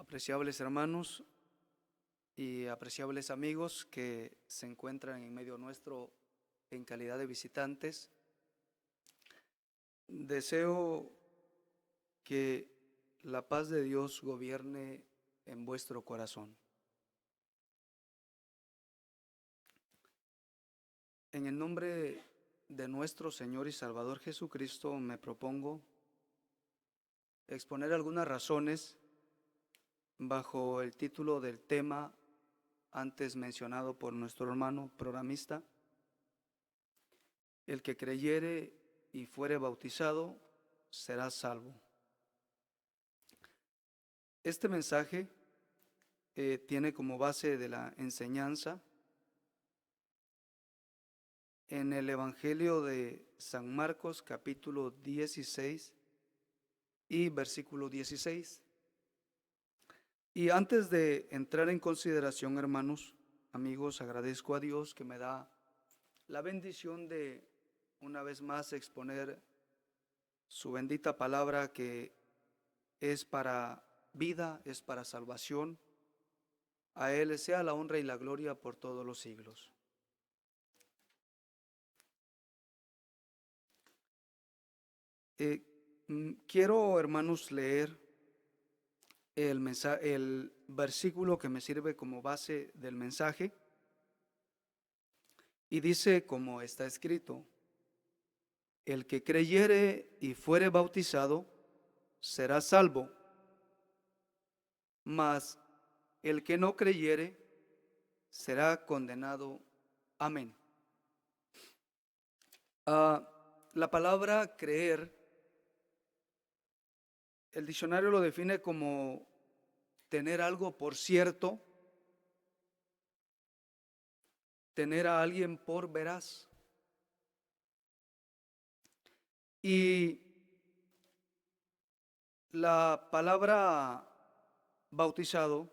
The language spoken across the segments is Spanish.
apreciables hermanos y apreciables amigos que se encuentran en medio nuestro en calidad de visitantes. Deseo que la paz de Dios gobierne en vuestro corazón. En el nombre de nuestro Señor y Salvador Jesucristo me propongo exponer algunas razones bajo el título del tema antes mencionado por nuestro hermano programista: el que creyere y fuere bautizado será salvo. Este mensaje tiene como base de la enseñanza en el Evangelio de San Marcos, capítulo 16 y versículo 16. Y antes de entrar en consideración, hermanos, amigos, agradezco a Dios que me da la bendición de una vez más exponer su bendita palabra, que es para vida, es para salvación. A Él sea la honra y la gloria por todos los siglos. Quiero, hermanos, leer el versículo que me sirve como base del mensaje, y dice como está escrito: el que creyere y fuere bautizado será salvo, mas el que no creyere será condenado. Amén. La palabra creer, el diccionario lo define como tener algo por cierto, tener a alguien por veraz. Y la palabra bautizado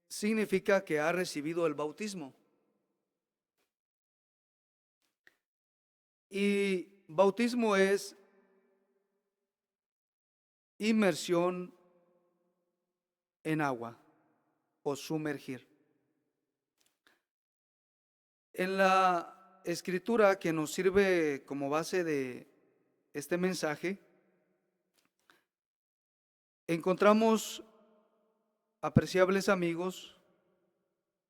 significa que ha recibido el bautismo. Y bautismo es inmersión en agua o sumergir. En la escritura que nos sirve como base de este mensaje, encontramos, apreciables amigos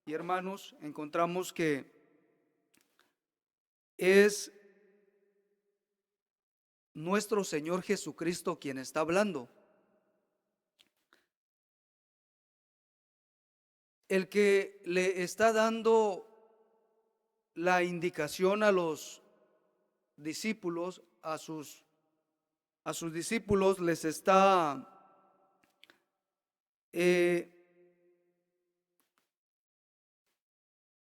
y hermanos, encontramos que es nuestro Señor Jesucristo quien está hablando. El que le está dando la indicación a los discípulos, a sus discípulos les está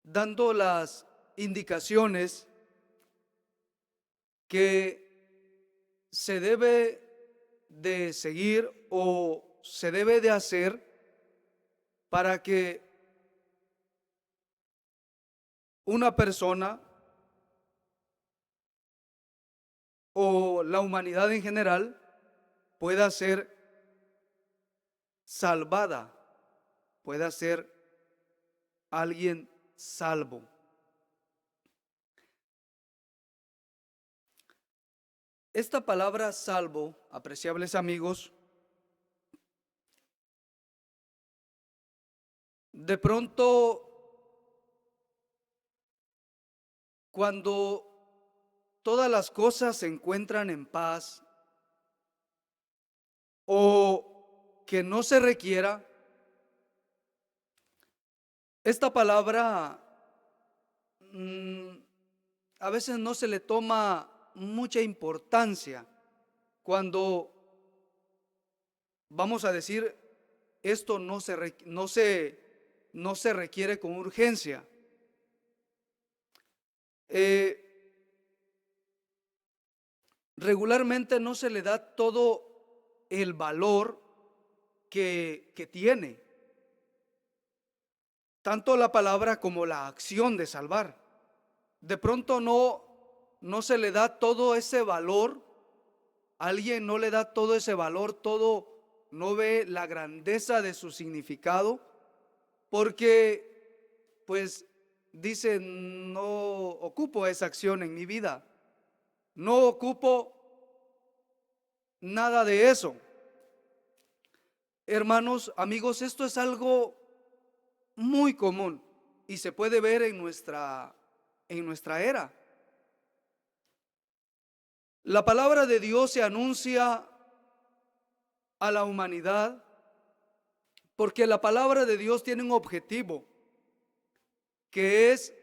dando las indicaciones que se debe de seguir o se debe de hacer para que una persona o la humanidad en general pueda ser salvada, pueda ser alguien salvo. Esta palabra salvo, apreciables amigos, de pronto, cuando todas las cosas se encuentran en paz o que no se requiera, esta palabra a veces no se le toma mucha importancia cuando vamos a decir esto no se requiere con urgencia. Regularmente no se le da todo el valor que tiene, tanto la palabra como la acción de salvar. De pronto no se le da todo ese valor alguien no le da todo ese valor, todo, no ve la grandeza de su significado, porque pues dice, no ocupo esa acción en mi vida, no ocupo nada de eso. Hermanos, amigos, esto es algo muy común y se puede ver en nuestra era. La palabra de Dios se anuncia a la humanidad porque la palabra de Dios tiene un objetivo, que es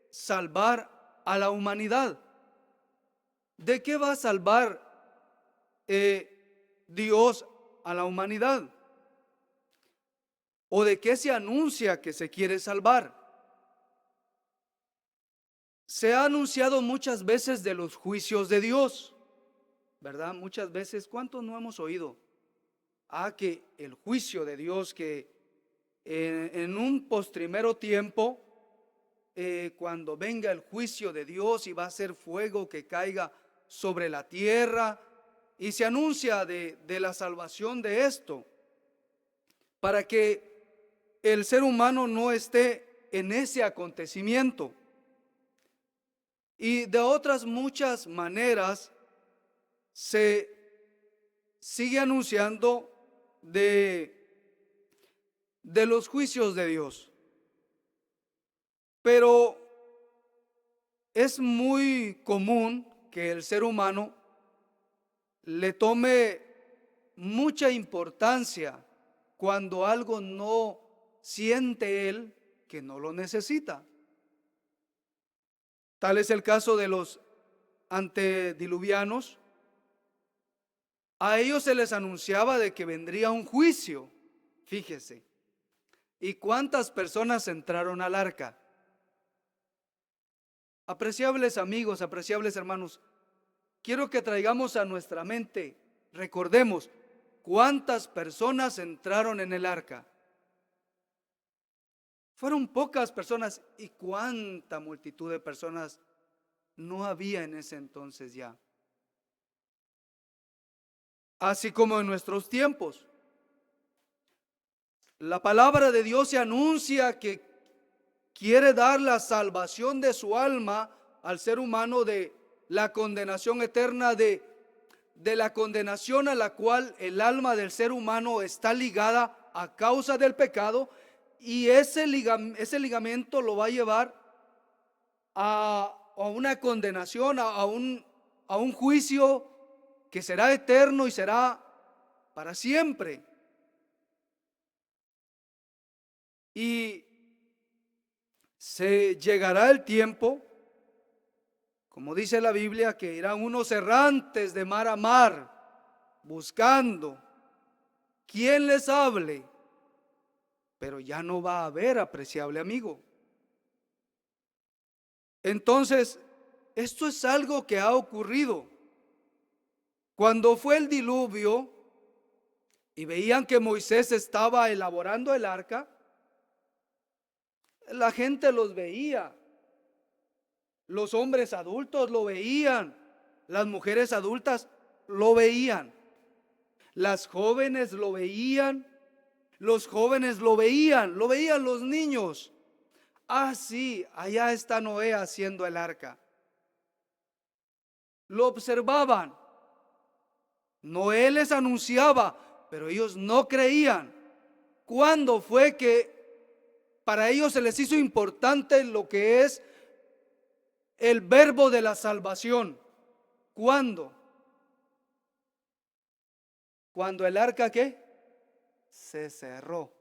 salvar a la humanidad. ¿De qué va a salvar Dios a la humanidad? ¿O de qué se anuncia que se quiere salvar? Se ha anunciado muchas veces de los juicios de Dios, ¿verdad? Muchas veces, ¿cuántos no hemos oído? Que el juicio de Dios, que en un postrimero tiempo, cuando venga el juicio de Dios y va a ser fuego que caiga sobre la tierra, y se anuncia de la salvación de esto, para que el ser humano no esté en ese acontecimiento. Y de otras muchas maneras se sigue anunciando de los juicios de Dios. Pero es muy común que el ser humano le tome mucha importancia cuando algo no siente él que no lo necesita. Tal es el caso de los antediluvianos. A ellos se les anunciaba de que vendría un juicio, fíjese. ¿Y cuántas personas entraron al arca? Apreciables amigos, apreciables hermanos, quiero que traigamos a nuestra mente, recordemos, ¿cuántas personas entraron en el arca? Fueron pocas personas. ¿Y cuánta multitud de personas no había en ese entonces ya? Así como en nuestros tiempos. La palabra de Dios se anuncia que quiere dar la salvación de su alma al ser humano de la condenación eterna, de la condenación a la cual el alma del ser humano está ligada a causa del pecado, y ese ligamento lo va a llevar a una condenación, a un juicio que será eterno y será para siempre. Y se llegará el tiempo, como dice la Biblia, que irán unos errantes de mar a mar, buscando quien les hable, pero ya no va a haber, apreciable amigo. Entonces, esto es algo que ha ocurrido. Cuando fue el diluvio y veían que Moisés estaba elaborando el arca, la gente los veía. Los hombres adultos lo veían, las mujeres adultas lo veían, las jóvenes lo veían, los jóvenes lo veían los niños. Sí, allá está Noé haciendo el arca. Lo observaban. Noé les anunciaba, pero ellos no creían. ¿Cuándo fue que para ellos se les hizo importante lo que es el verbo de la salvación? ¿Cuándo? Cuando el arca, ¿qué? Se cerró.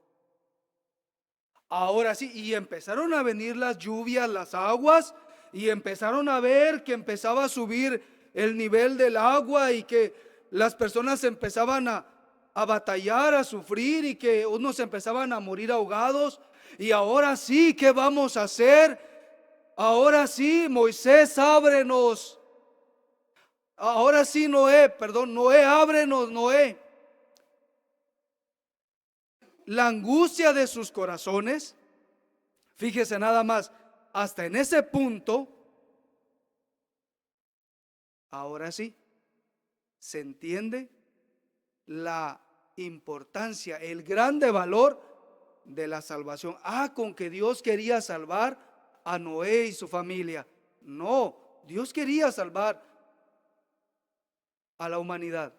Ahora sí, y empezaron a venir las lluvias, las aguas, y empezaron a ver que empezaba a subir el nivel del agua y que las personas empezaban a batallar, a sufrir, y que unos empezaban a morir ahogados. Y ahora sí, ¿qué vamos a hacer? Ahora sí, Moisés, ábrenos. Ahora sí, Noé, ábrenos, Noé. La angustia de sus corazones, fíjese nada más, hasta en ese punto, ahora sí, se entiende la importancia, el grande valor de la salvación. Con que Dios quería salvar a Noé y su familia. No, Dios quería salvar a la humanidad.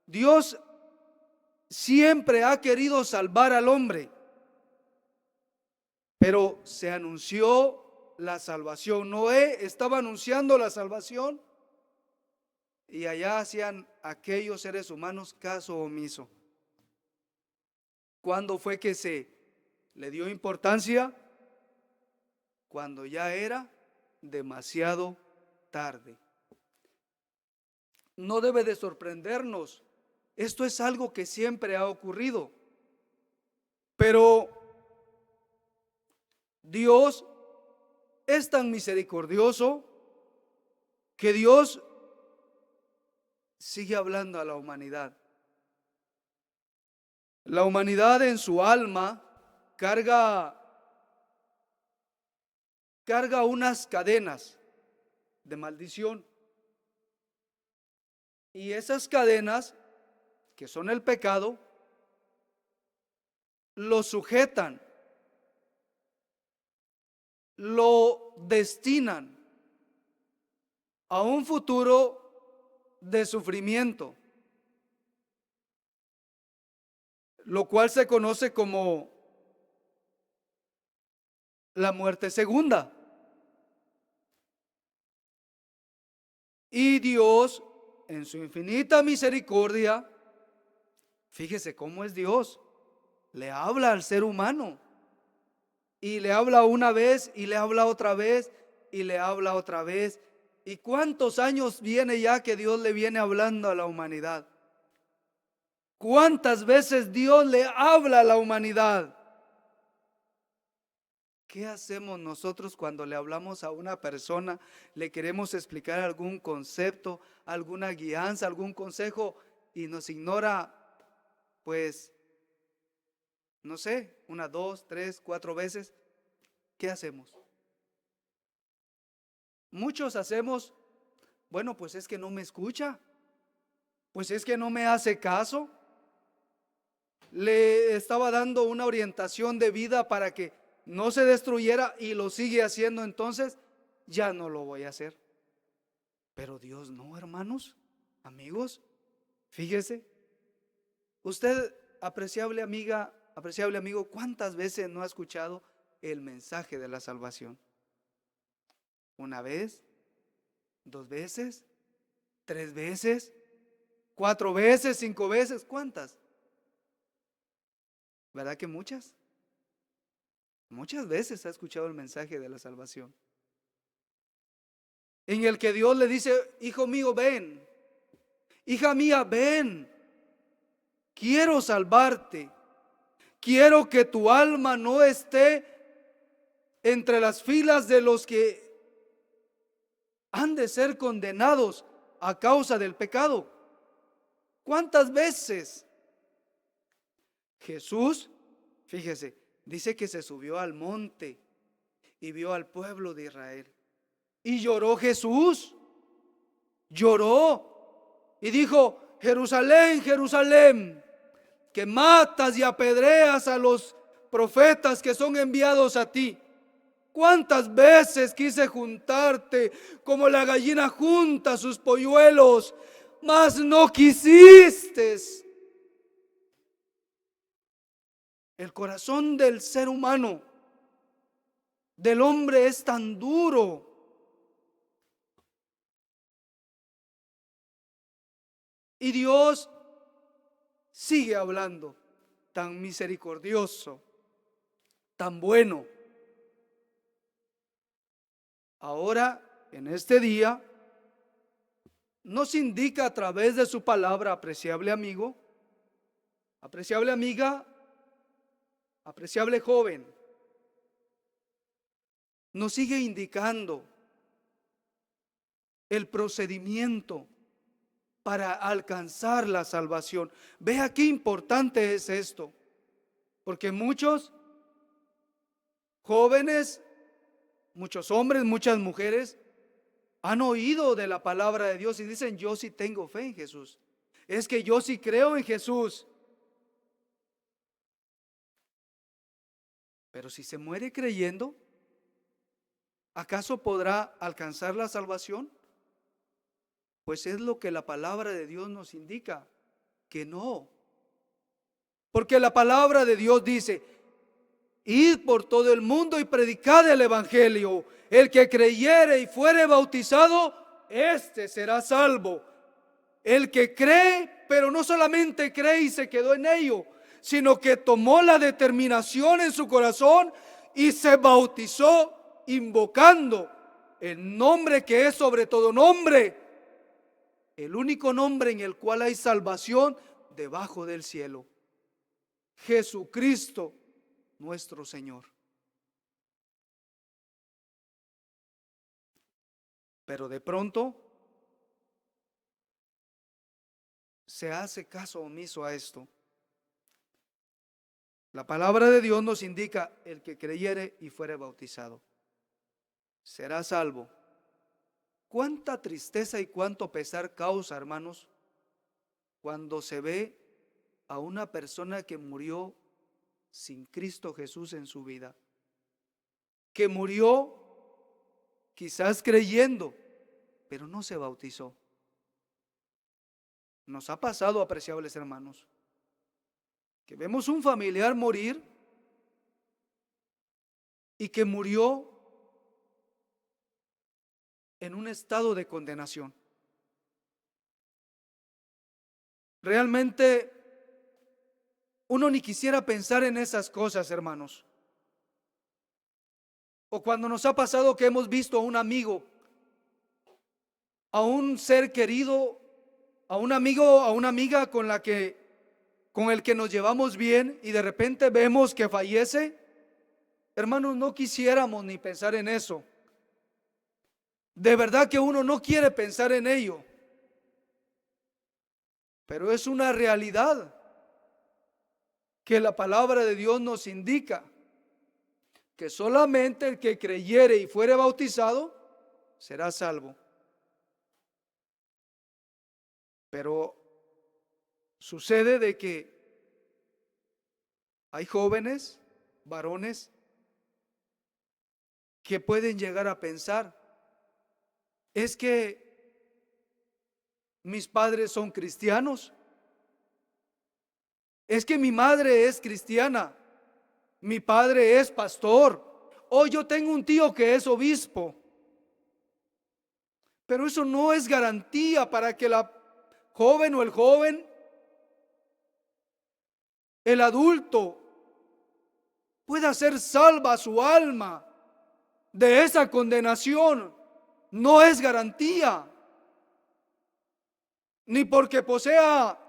Dios siempre ha querido salvar al hombre, pero se anunció la salvación. Noé estaba anunciando la salvación y allá hacían aquellos seres humanos caso omiso. ¿Cuándo fue que se le dio importancia? Cuando ya era demasiado tarde. No debe de sorprendernos. Esto es algo que siempre ha ocurrido. Pero Dios es tan misericordioso que Dios sigue hablando a la humanidad. La humanidad en su alma carga unas cadenas de maldición. Y esas cadenas, que son el pecado, lo sujetan, lo destinan a un futuro de sufrimiento, lo cual se conoce como la muerte segunda. Y Dios, en su infinita misericordia, fíjese cómo es Dios, le habla al ser humano. Y le habla una vez, y le habla otra vez, y le habla otra vez. ¿Y cuántos años viene ya que Dios le viene hablando a la humanidad? ¿Cuántas veces Dios le habla a la humanidad? ¿Qué hacemos nosotros cuando le hablamos a una persona, le queremos explicar algún concepto, alguna guianza, algún consejo y nos ignora, pues, no sé, 1, 2, 3, 4 veces? ¿Qué hacemos? Muchos hacemos, bueno, pues es que no me escucha, pues es que no me hace caso. Le estaba dando una orientación de vida para que no se destruyera y lo sigue haciendo, entonces ya no lo voy a hacer. Pero Dios no, hermanos, amigos, fíjese, usted, apreciable amiga, apreciable amigo, ¿cuántas veces no ha escuchado el mensaje de la salvación? ¿Una vez? ¿2 veces? ¿3 veces? ¿4 veces? ¿5 veces? ¿Cuántas? ¿Verdad que muchas? Muchas veces ha escuchado el mensaje de la salvación, en el que Dios le dice: hijo mío, ven, hija mía, ven, quiero salvarte, quiero que tu alma no esté entre las filas de los que han de ser condenados a causa del pecado. ¿Cuántas veces Jesús, fíjese, dice que se subió al monte y vio al pueblo de Israel? Y lloró Jesús, lloró y dijo: Jerusalén, Jerusalén, que matas y apedreas a los profetas que son enviados a ti. ¿Cuántas veces quise juntarte como la gallina junta sus polluelos, mas no quisiste? El corazón del ser humano, del hombre, es tan duro. Y Dios sigue hablando, tan misericordioso, tan bueno. Ahora, en este día, nos indica a través de su palabra, apreciable amigo, apreciable amiga, apreciable joven, nos sigue indicando el procedimiento para alcanzar la salvación. Vea qué importante es esto, porque muchos jóvenes, muchos hombres, muchas mujeres, Han oído de la palabra de Dios y dicen, yo sí tengo fe en Jesús. Es que yo sí creo en Jesús. Pero si se muere creyendo, ¿acaso podrá alcanzar la salvación? Pues es lo que la palabra de Dios nos indica, que no. Porque la palabra de Dios dice, id por todo el mundo y predicad el evangelio. El que creyere y fuere bautizado, éste será salvo. El que cree, pero no solamente cree y se quedó en ello, sino que tomó la determinación en su corazón y se bautizó invocando el nombre que es sobre todo nombre, el único nombre en el cual hay salvación debajo del cielo: Jesucristo nuestro Señor. Pero de pronto se hace caso omiso a esto. La palabra de Dios nos indica: el que creyere y fuere bautizado será salvo. Cuánta tristeza y cuánto pesar causa, hermanos, cuando se ve a una persona que murió sin Cristo Jesús en su vida, que murió quizás creyendo, pero no se bautizó. Nos ha pasado, apreciables hermanos, que vemos un familiar morir y que murió en un estado de condenación. Realmente uno ni quisiera pensar en esas cosas, hermanos. O cuando nos ha pasado que hemos visto a un amigo, a un ser querido, a un amigo, a una amiga con el que nos llevamos bien, y de repente vemos que fallece. Hermanos, no quisiéramos ni pensar en eso. De verdad que uno no quiere pensar en ello, pero es una realidad que la palabra de Dios nos indica, que solamente el que creyere y fuere bautizado será salvo. Pero sucede de que hay jóvenes, varones, que pueden llegar a pensar: es que mis padres son cristianos, es que mi madre es cristiana, mi padre es pastor, o yo tengo un tío que es obispo. Pero eso no es garantía para que la joven o el joven, el adulto, pueda ser salva su alma de esa condenación. No es garantía. Ni porque posea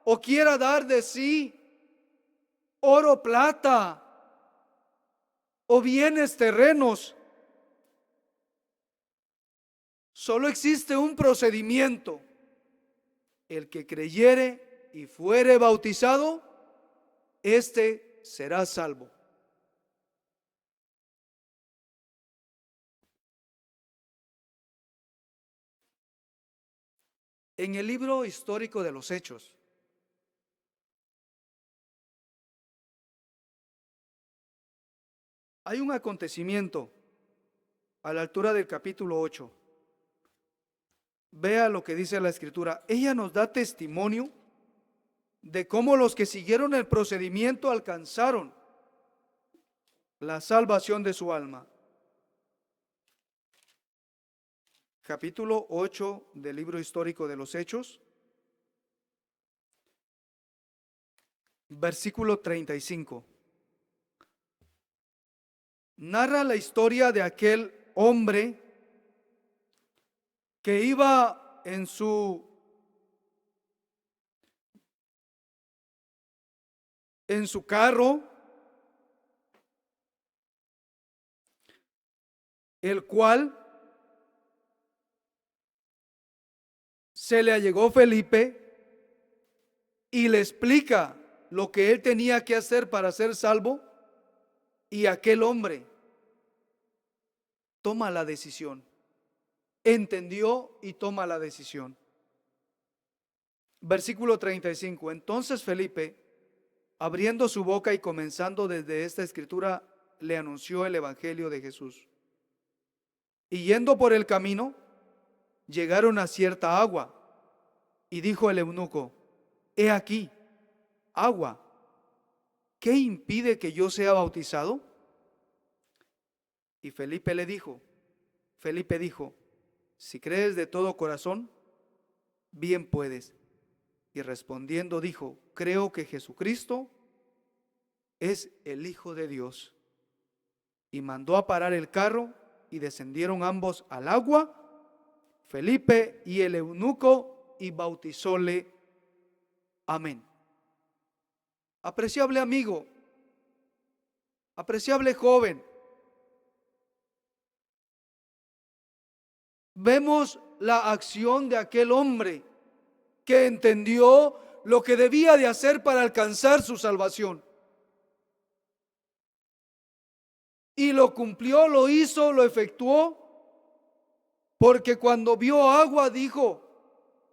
o quiera dar de sí oro, plata o bienes terrenos. Solo existe un procedimiento: el que creyere y fuere bautizado, éste será salvo. En el libro histórico de los Hechos, hay un acontecimiento a la altura del capítulo 8. Vea lo que dice la Escritura. Ella nos da testimonio de cómo los que siguieron el procedimiento alcanzaron la salvación de su alma. Capítulo 8 del libro histórico de los Hechos, versículo 35. Narra la historia de aquel hombre que iba en su carro, el cual se le allegó Felipe y le explica lo que él tenía que hacer para ser salvo, y aquel hombre toma la decisión. entendió y toma la decisión. Versículo 35. Entonces Felipe, abriendo su boca y comenzando desde esta escritura, le anunció el evangelio de Jesús. Y yendo por el camino, llegaron a cierta agua, y dijo el eunuco: he aquí, agua, ¿qué impide que yo sea bautizado? Y Felipe dijo: si crees de todo corazón, bien puedes. Y respondiendo dijo: creo que Jesucristo es el Hijo de Dios. Y mandó a parar el carro, y descendieron ambos al agua, Felipe y el eunuco, y bautizóle. Amén. Apreciable amigo, apreciable joven, vemos la acción de aquel hombre que entendió lo que debía de hacer para alcanzar su salvación. Y lo cumplió, lo hizo, lo efectuó, porque cuando vio agua dijo: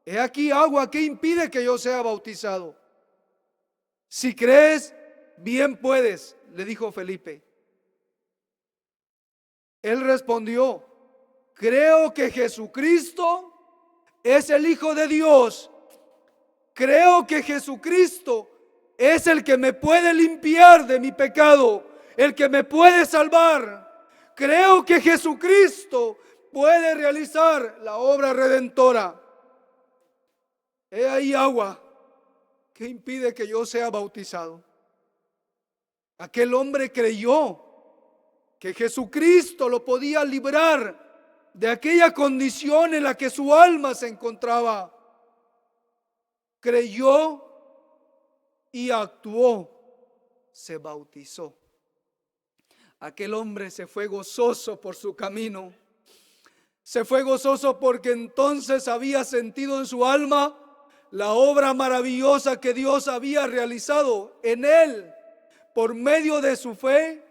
he aquí agua, ¿qué impide que yo sea bautizado? Si crees, bien puedes, le dijo Felipe. Él respondió: creo que Jesucristo es el Hijo de Dios. Creo que Jesucristo es el que me puede limpiar de mi pecado, el que me puede salvar. Creo que Jesucristo puede realizar la obra redentora. He ahí agua, ¿qué impide que yo sea bautizado? Aquel hombre creyó que Jesucristo lo podía librar de aquella condición en la que su alma se encontraba. Creyó y actuó, se bautizó. Aquel hombre se fue gozoso por su camino. Se fue gozoso porque entonces había sentido en su alma la obra maravillosa que Dios había realizado en él por medio de su fe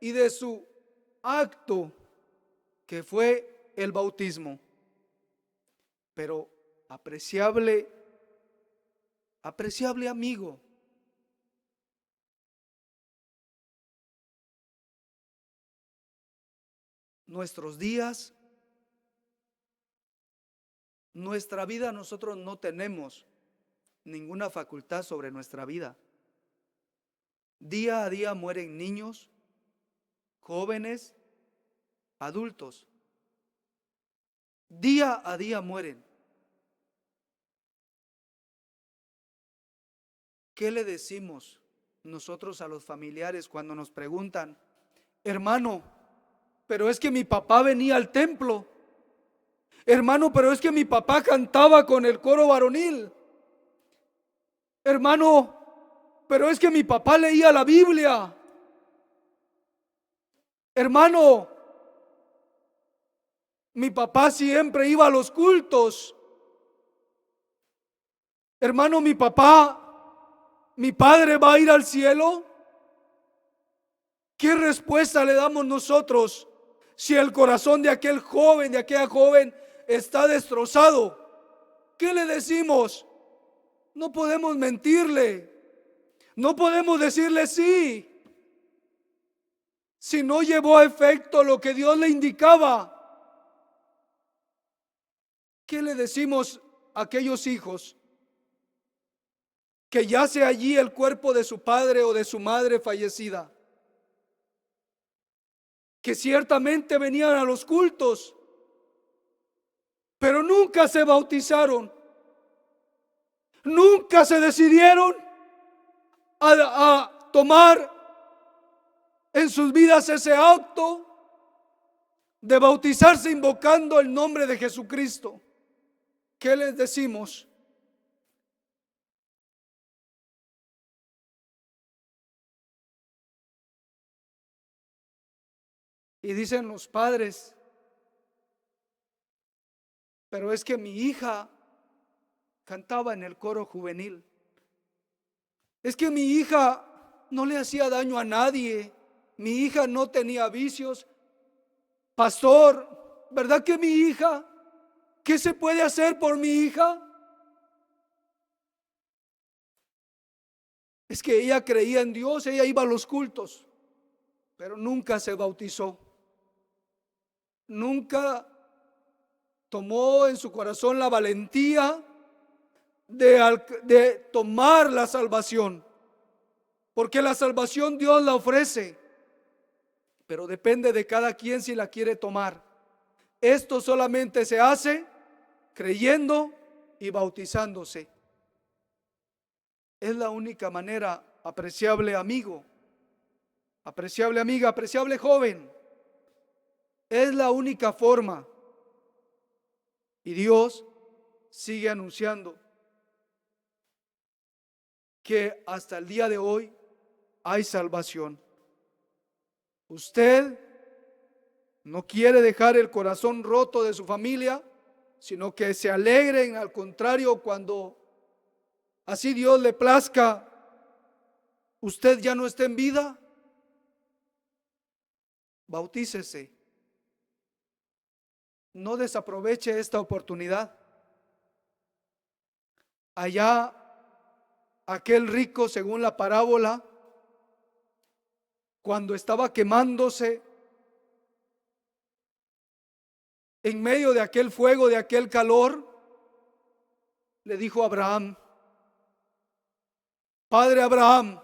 y de su acto, que fue el bautismo. Pero apreciable amigo, nuestros días, nuestra vida, nosotros no tenemos ninguna facultad sobre nuestra vida. Día a día mueren niños, jóvenes, adultos. Día a día mueren. ¿Qué le decimos nosotros a los familiares cuando nos preguntan: hermano, pero es que mi papá venía al templo? Hermano, pero es que mi papá cantaba con el coro varonil. Hermano, pero es que mi papá leía la Biblia. Hermano, mi papá siempre iba a los cultos. Hermano, mi padre va a ir al cielo. ¿Qué respuesta le damos nosotros si el corazón de aquel joven, de aquella joven, está destrozado? ¿Qué le decimos? No podemos mentirle. No podemos decirle sí, si no llevó a efecto lo que Dios le indicaba. ¿Qué le decimos a aquellos hijos que yace allí el cuerpo de su padre o de su madre fallecida, que ciertamente venían a los cultos, pero nunca se bautizaron, nunca se decidieron a tomar en sus vidas ese acto de bautizarse invocando el nombre de Jesucristo? ¿Qué les decimos? Y dicen los padres: pero es que mi hija cantaba en el coro juvenil. Es que mi hija no le hacía daño a nadie. Mi hija no tenía vicios. Pastor, ¿verdad que mi hija? ¿Qué se puede hacer por mi hija? Es que ella creía en Dios, ella iba a los cultos, pero nunca se bautizó. Nunca tomó en su corazón la valentía de tomar la salvación. Porque la salvación Dios la ofrece, pero depende de cada quien si la quiere tomar. Esto solamente se hace creyendo y bautizándose. Es la única manera, apreciable amigo, apreciable amiga, apreciable joven. Es la única forma. Y Dios sigue anunciando que hasta el día de hoy hay salvación. Usted no quiere dejar el corazón roto de su familia, sino que se alegren, al contrario, cuando así Dios le plazca, usted ya no está en vida. Bautícese. No desaproveche esta oportunidad. Allá, aquel rico, según la parábola, cuando estaba quemándose en medio de aquel fuego, de aquel calor, le dijo a Abraham: Padre Abraham,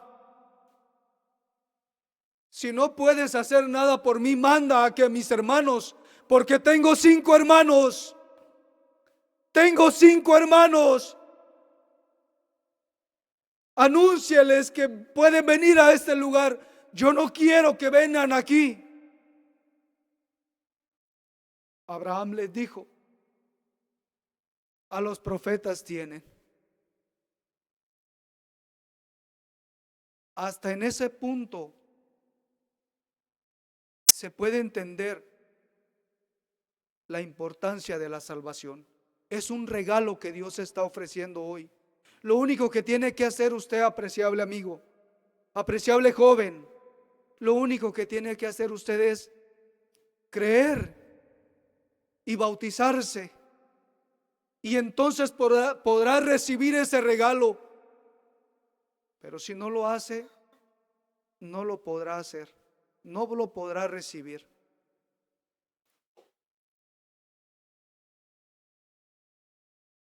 si no puedes hacer nada por mí, manda a que mis hermanos, porque tengo 5 hermanos, anúncieles que pueden venir a este lugar. Yo no quiero que vengan aquí. Abraham les dijo: a los profetas tienen. Hasta en ese punto se puede entender la importancia de la salvación. Es un regalo que Dios está ofreciendo hoy. Lo único que tiene que hacer usted, apreciable amigo, apreciable joven, lo único que tiene que hacer usted es creer y bautizarse. Y entonces podrá recibir ese regalo. Pero si no lo hace, no lo podrá hacer, no lo podrá recibir.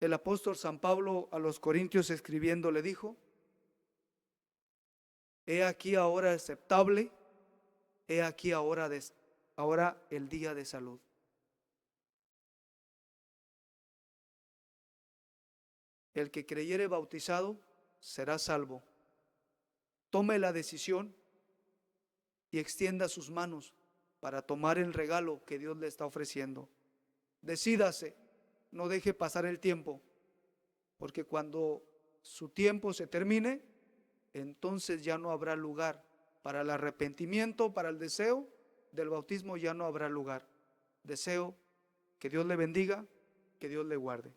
El apóstol San Pablo a los Corintios escribiendo le dijo: he aquí ahora aceptable, he aquí ahora el día de salud. El que creyere bautizado será salvo. Tome la decisión y extienda sus manos para tomar el regalo que Dios le está ofreciendo. Decídase, no deje pasar el tiempo, porque cuando su tiempo se termine, entonces ya no habrá lugar para el arrepentimiento, para el deseo del bautismo, ya no habrá lugar. Deseo que Dios le bendiga, que Dios le guarde.